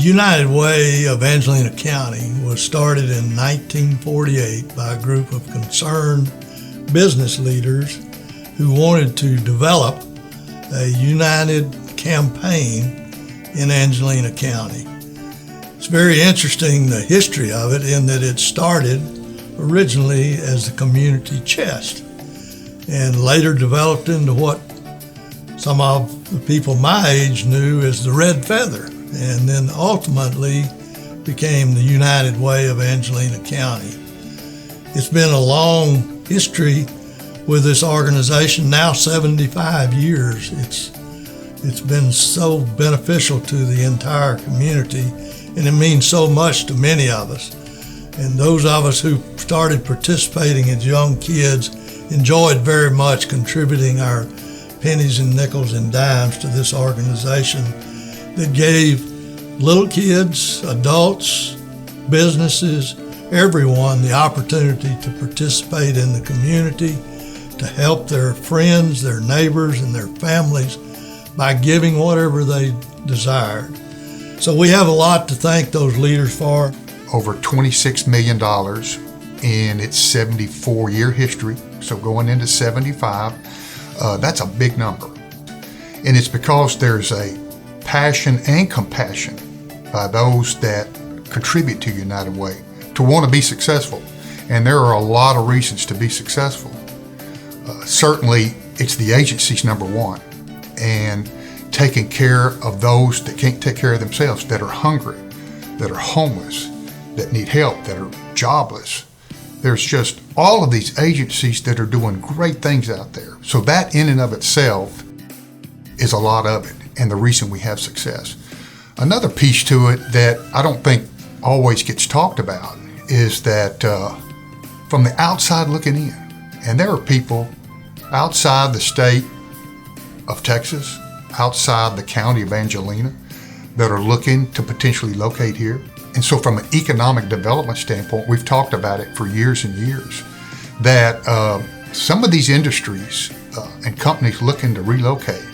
United Way of Angelina County was started in 1948 by a group of concerned business leaders who wanted to develop a united campaign in Angelina County. It's very interesting, the history of it, in that it started originally as the community chest and later developed into what some of the people my age knew as the Red Feather, and then ultimately became the United Way of Angelina County. It's been a long history with this organization, now 75 years. It's been so beneficial to the entire community, and it means so much to many of us. And those of us who started participating as young kids enjoyed very much contributing our pennies and nickels and dimes to this organization that gave little kids, adults, businesses, everyone the opportunity to participate in the community, to help their friends, their neighbors, and their families by giving whatever they desired. So we have a lot to thank those leaders for. Over $26 million in its 74-year history, so going into 75, that's a big number. And it's because there's a passion and compassion by those that contribute to United Way to want to be successful. And there are a lot of reasons to be successful. Certainly, it's the agency's number one, and taking care of those that can't take care of themselves, that are hungry, that are homeless, that need help, that are jobless. There's just all of these agencies that are doing great things out there. So that in and of itself is a lot of it, and the reason we have success. Another piece to it that I don't think always gets talked about is that from the outside looking in, and there are people outside the state of Texas, outside the county of Angelina, that are looking to potentially locate here. And so from an economic development standpoint, we've talked about it for years and years, that some of these industries and companies looking to relocate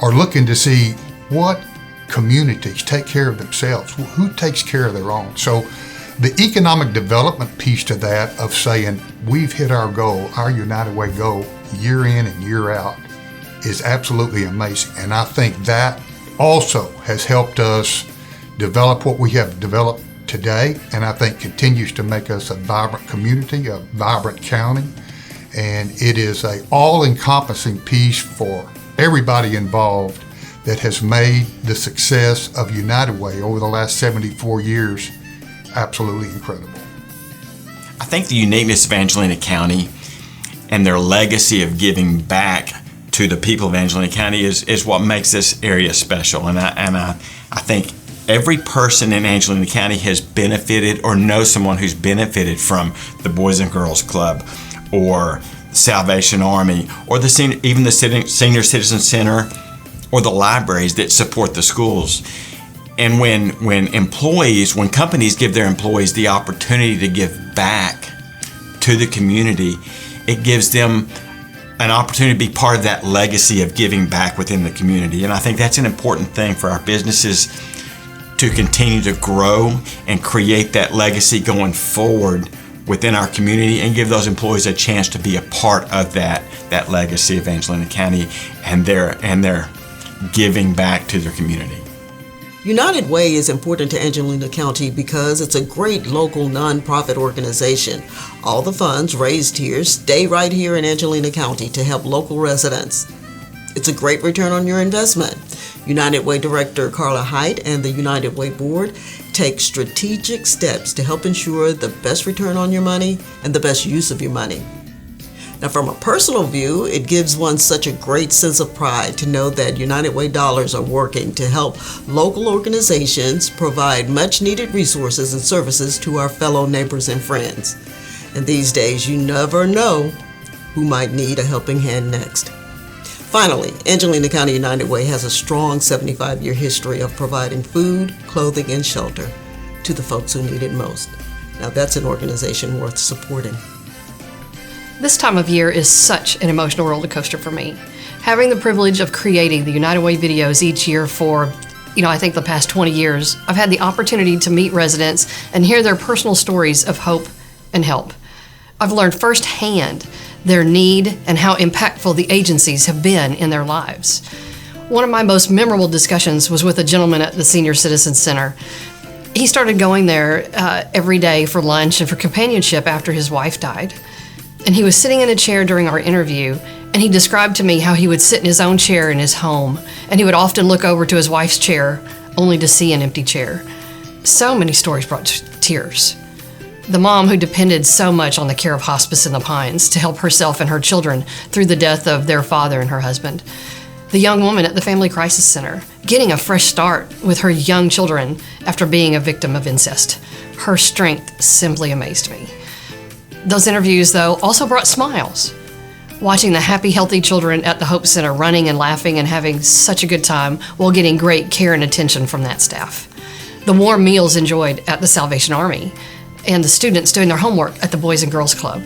are looking to see what communities take care of themselves, who takes care of their own. So the economic development piece to that of saying we've hit our goal, our United Way goal, year in and year out, is absolutely amazing. And I think that also has helped us develop what we have developed today, and I think continues to make us a vibrant community, a vibrant county. And it is a all-encompassing piece for everybody involved that has made the success of United Way over the last 74 years absolutely incredible. I think the uniqueness of Angelina County and their legacy of giving back to the people of Angelina County is what makes this area special. And I think every person in Angelina County has benefited or knows someone who's benefited from the Boys and Girls Club or Salvation Army or even the Senior Citizen Center or the libraries that support the schools. And when companies give their employees the opportunity to give back to the community, it gives them an opportunity to be part of that legacy of giving back within the community. And I think that's an important thing for our businesses to continue to grow and create that legacy going forward within our community and give those employees a chance to be a part of that legacy of Angelina County and their giving back to their community. United Way is important to Angelina County because it's a great local nonprofit organization. All the funds raised here stay right here in Angelina County to help local residents. It's a great return on your investment. United Way Director Carla Height and the United Way Board take strategic steps to help ensure the best return on your money and the best use of your money. Now, from a personal view, it gives one such a great sense of pride to know that United Way dollars are working to help local organizations provide much-needed resources and services to our fellow neighbors and friends. And these days, you never know who might need a helping hand next. Finally, Angelina County United Way has a strong 75-year history of providing food, clothing, and shelter to the folks who need it most. Now, that's an organization worth supporting. This time of year is such an emotional roller coaster for me. Having the privilege of creating the United Way videos each year for I think the past 20 years, I've had the opportunity to meet residents and hear their personal stories of hope and help. I've learned firsthand their need and how impactful the agencies have been in their lives. One of my most memorable discussions was with a gentleman at the Senior Citizen Center. He started going there every day for lunch and for companionship after his wife died. And he was sitting in a chair during our interview, and he described to me how he would sit in his own chair in his home, and he would often look over to his wife's chair only to see an empty chair. So many stories brought tears. The mom who depended so much on the care of hospice in the Pines to help herself and her children through the death of their father and her husband. The young woman at the Family Crisis Center, getting a fresh start with her young children after being a victim of incest. Her strength simply amazed me. Those interviews, though, also brought smiles. Watching the happy, healthy children at the Hope Center running and laughing and having such a good time while getting great care and attention from that staff. The warm meals enjoyed at the Salvation Army, and the students doing their homework at the Boys and Girls Club.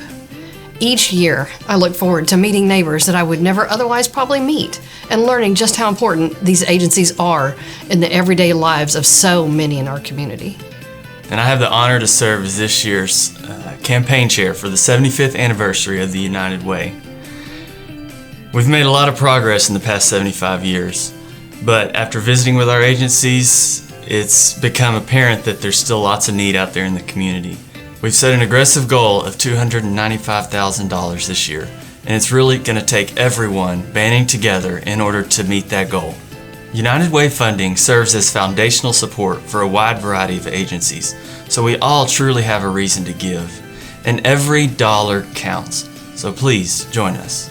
Each year, I look forward to meeting neighbors that I would never otherwise probably meet and learning just how important these agencies are in the everyday lives of so many in our community. And I have the honor to serve as this year's campaign chair for the 75th anniversary of the United Way. We've made a lot of progress in the past 75 years, but after visiting with our agencies, it's become apparent that there's still lots of need out there in the community. We've set an aggressive goal of $295,000 this year, and it's really going to take everyone banding together in order to meet that goal. United Way funding serves as foundational support for a wide variety of agencies, so we all truly have a reason to give, and every dollar counts. So please join us.